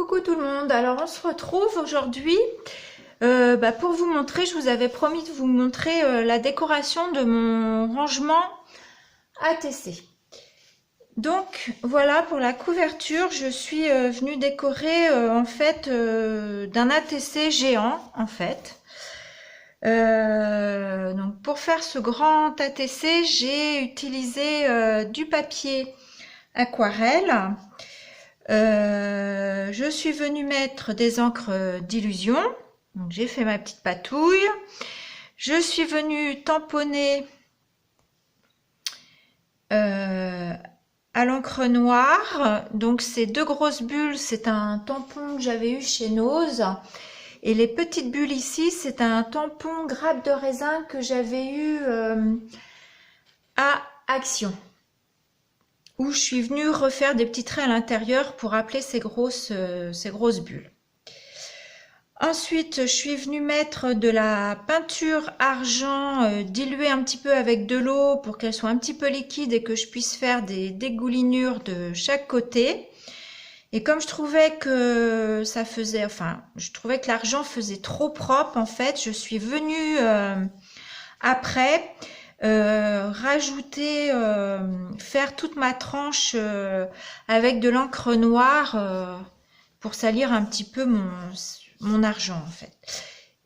Coucou tout le monde, alors on se retrouve aujourd'hui pour vous montrer, je vous avais promis de vous montrer la décoration de mon rangement ATC. Donc voilà pour la couverture, je suis venue décorer en fait d'un ATC géant en fait. Donc pour faire ce grand ATC, j'ai utilisé du papier aquarelle. Je suis venue mettre des encres d'illusion, donc j'ai fait ma petite patouille. Je suis venue tamponner à l'encre noire, donc ces deux grosses bulles, c'est un tampon que j'avais eu chez Nose, et les petites bulles ici, c'est un tampon grappe de raisin que j'avais eu à Action, où je suis venue refaire des petits traits à l'intérieur pour appeler ces grosses bulles. Ensuite, je suis venue mettre de la peinture argent diluée un petit peu avec de l'eau pour qu'elle soit un petit peu liquide et que je puisse faire des dégoulinures de chaque côté. Et comme je trouvais que je trouvais que l'argent faisait trop propre en fait, je suis venue après rajouter, faire toute ma tranche avec de l'encre noire pour salir un petit peu mon argent en fait.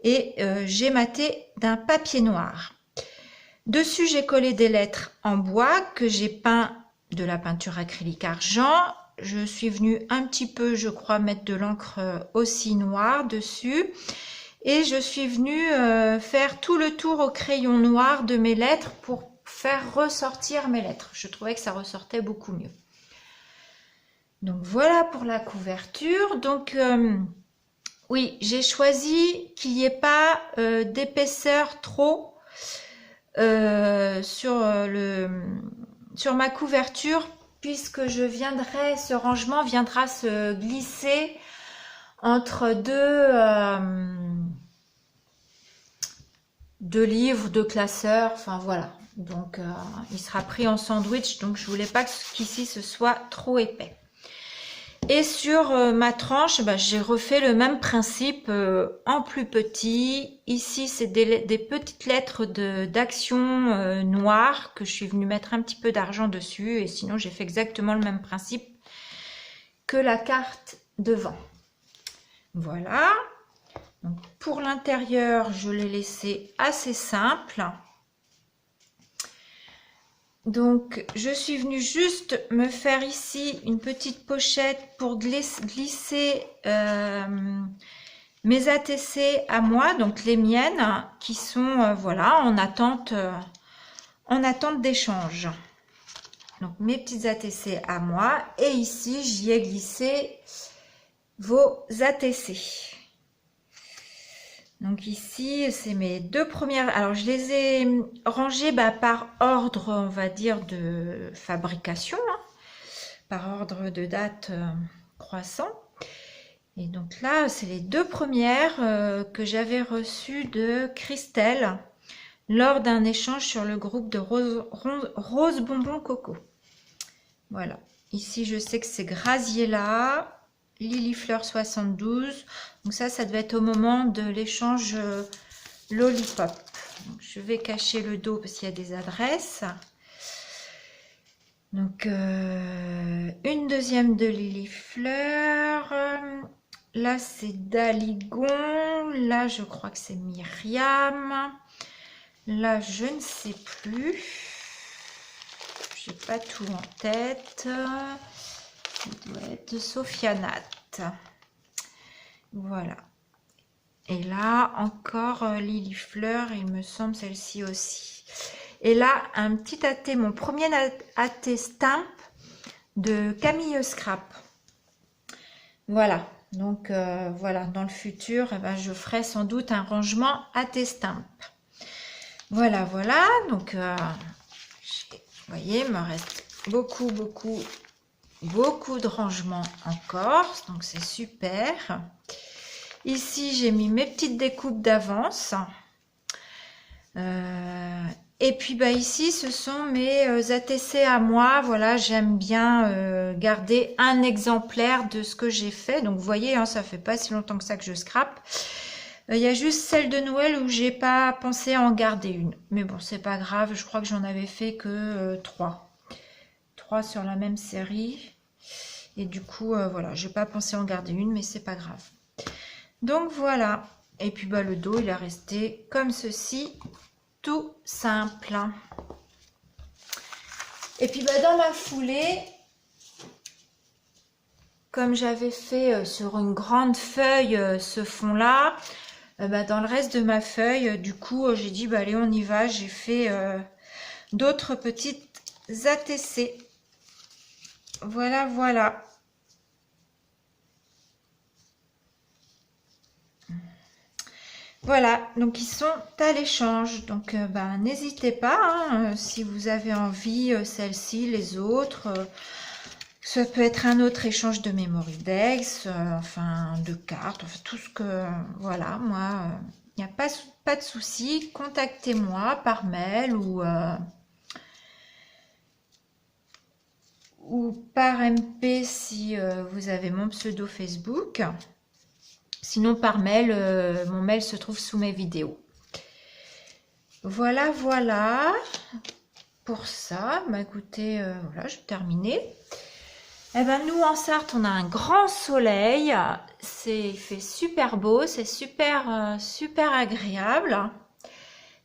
Et j'ai maté d'un papier noir. Dessus, j'ai collé des lettres en bois que j'ai peint de la peinture acrylique argent. Je suis venue un petit peu, je crois, mettre de l'encre aussi noire dessus. Et je suis venue faire tout le tour au crayon noir de mes lettres pour faire ressortir mes lettres. Je trouvais que ça ressortait beaucoup mieux. Donc voilà pour la couverture. Donc oui, j'ai choisi qu'il n'y ait pas d'épaisseur trop sur ma couverture, puisque ce rangement viendra se glisser entre deux livres, deux classeurs, enfin voilà. Donc il sera pris en sandwich, donc je voulais pas qu'ici ce soit trop épais. Et sur ma tranche, j'ai refait le même principe en plus petit. Ici, c'est des petites lettres d'action noire que je suis venue mettre un petit peu d'argent dessus. Et sinon, j'ai fait exactement le même principe que la carte devant. Voilà. Donc, pour l'intérieur, je l'ai laissé assez simple. Donc, je suis venue juste me faire ici une petite pochette pour glisser mes ATC à moi, donc les miennes, qui sont voilà, en attente d'échange. Donc, mes petites ATC à moi. Et ici, j'y ai glissé vos ATC. Donc ici, c'est mes deux premières. Alors, je les ai rangées par ordre, on va dire, de fabrication, hein, par ordre de date croissant. Et donc là, c'est les deux premières que j'avais reçues de Christelle lors d'un échange sur le groupe de Rose Bonbon Coco. Voilà. Ici, je sais que c'est Graziella. Lily-Fleur 72, donc ça devait être au moment de l'échange Lollipop. Donc, je vais cacher le dos parce qu'il y a des adresses. Donc une deuxième de Lily-Fleur. Là c'est Daligon. Là je crois que c'est Myriam. Là je ne sais plus. J'ai pas tout en tête. Ça doit être Sophianat. Voilà. Et là, encore Lily-Fleur, il me semble celle-ci aussi. Et là, un petit AT, mon premier AT Stamp de Camille Scrap. Voilà. Donc, voilà, dans le futur, je ferai sans doute un rangement AT Stamp. Voilà, voilà. Donc, vous voyez, il me reste beaucoup de rangements encore, donc c'est super. Ici j'ai mis mes petites découpes d'avance Et puis bah ici, ce sont mes ATC à moi. Voilà, j'aime bien garder un exemplaire de ce que j'ai fait. Donc vous voyez, hein, ça fait pas si longtemps que ça que je scrape. Il y a juste celle de Noël où j'ai pas pensé à en garder une. Mais bon, c'est pas grave, je crois que j'en avais fait que 3. 3 sur la même série. Et du coup, voilà, j'ai pas pensé à en garder une, mais c'est pas grave. Donc voilà. Et puis bah le dos, il est resté comme ceci. Tout simple. Et puis bah, dans ma foulée, comme j'avais fait sur une grande feuille ce fond là, bah, dans le reste de ma feuille, du coup j'ai dit bah allez on y va, j'ai fait d'autres petites ATC. Voilà, voilà. Voilà, donc ils sont à l'échange. Donc bah, n'hésitez pas, hein, si vous avez envie, celle-ci, les autres. Ça peut être un autre échange de memory decks, enfin de cartes, enfin tout ce que... Voilà, moi, il n'y a pas de souci. Contactez-moi par mail ou par MP si vous avez mon pseudo Facebook. Sinon par mail, mon mail se trouve sous mes vidéos. Voilà, voilà. Pour ça, bah écoutez, voilà, je vais terminer. Eh ben nous en Sarthe, on a un grand soleil. Il fait super beau, c'est super, super agréable.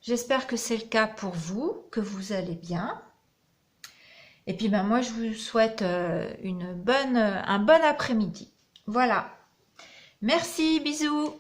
J'espère que c'est le cas pour vous, que vous allez bien. Et puis ben moi, je vous souhaite un bon après-midi. Voilà. Merci, bisous.